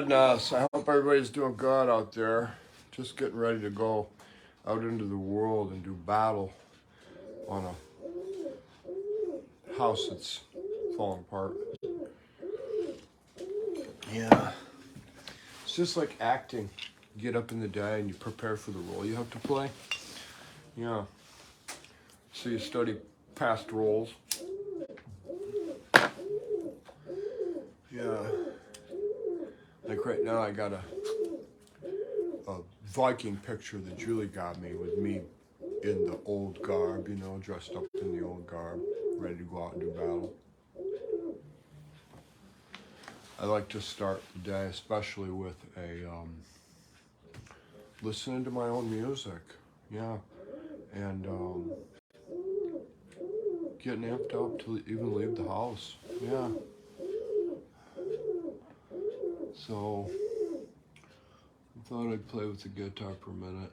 goodness. I hope everybody's doing good out there. Just getting ready to go out into the world and do battle on a house that's falling apart. Yeah. It's just like acting. You get up in the day and you prepare for the role you have to play. Yeah. So you study past roles. Yeah. Like right now I got a Viking picture that Julie got me with me in the old garb, you know, dressed up in the old garb, ready to go out and do battle. I like to start the day especially with a listening to my own music, yeah, and getting amped up to even leave the house, yeah. So I thought I'd play with the guitar for a minute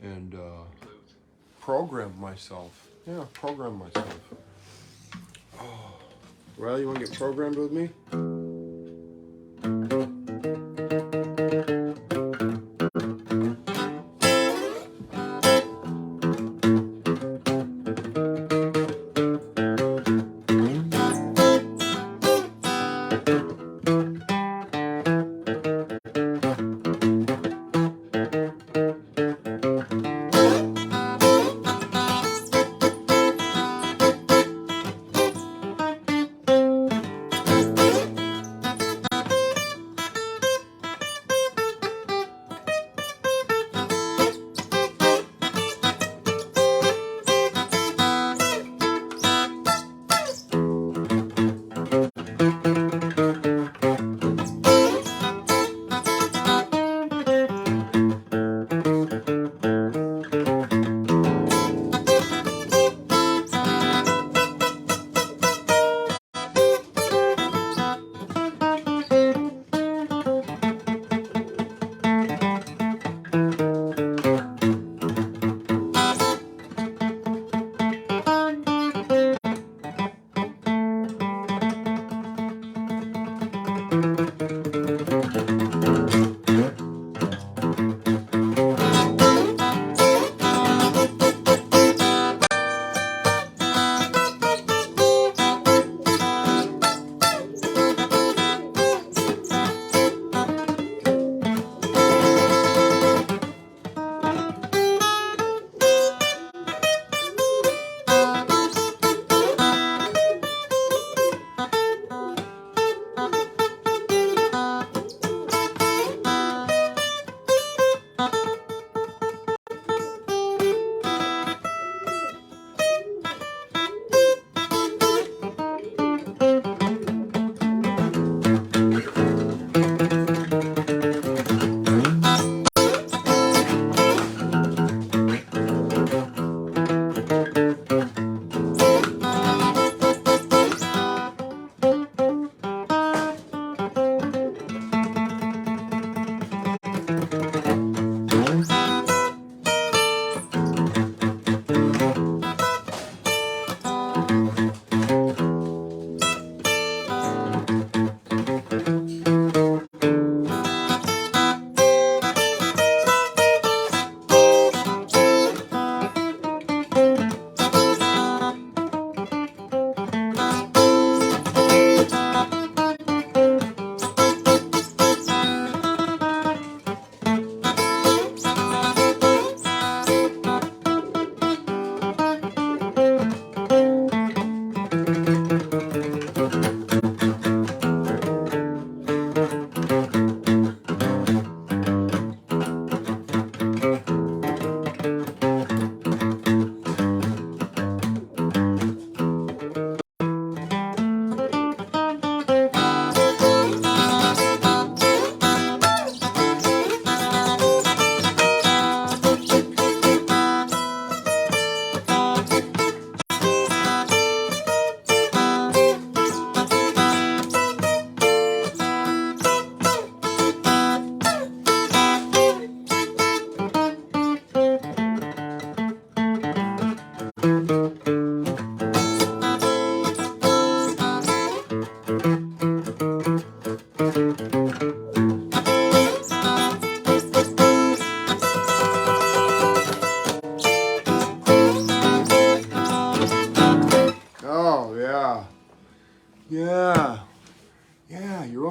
and program myself. Yeah, program myself. Oh. Well, you want to get programmed with me?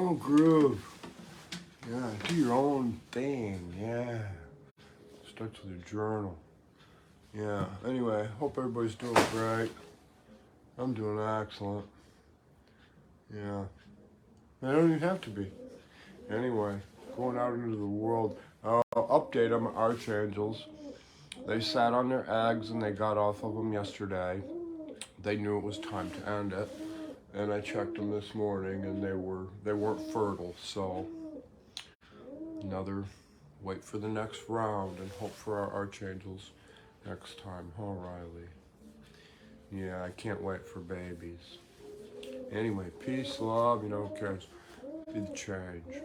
own groove. Yeah, do your own thing. Yeah. Starts with a journal. Yeah, anyway, hope everybody's doing great. I'm doing excellent. Yeah. I don't even have to be. Anyway, going out into the world. Update on my archangels. They sat on their eggs and they got off of them yesterday. They knew it was time to end it. And I checked them this morning and they weren't fertile, so another wait for the next round and hope for our archangels next time, huh, Riley? Yeah, I can't wait for babies. Anyway, peace, love, who cares? Be the change.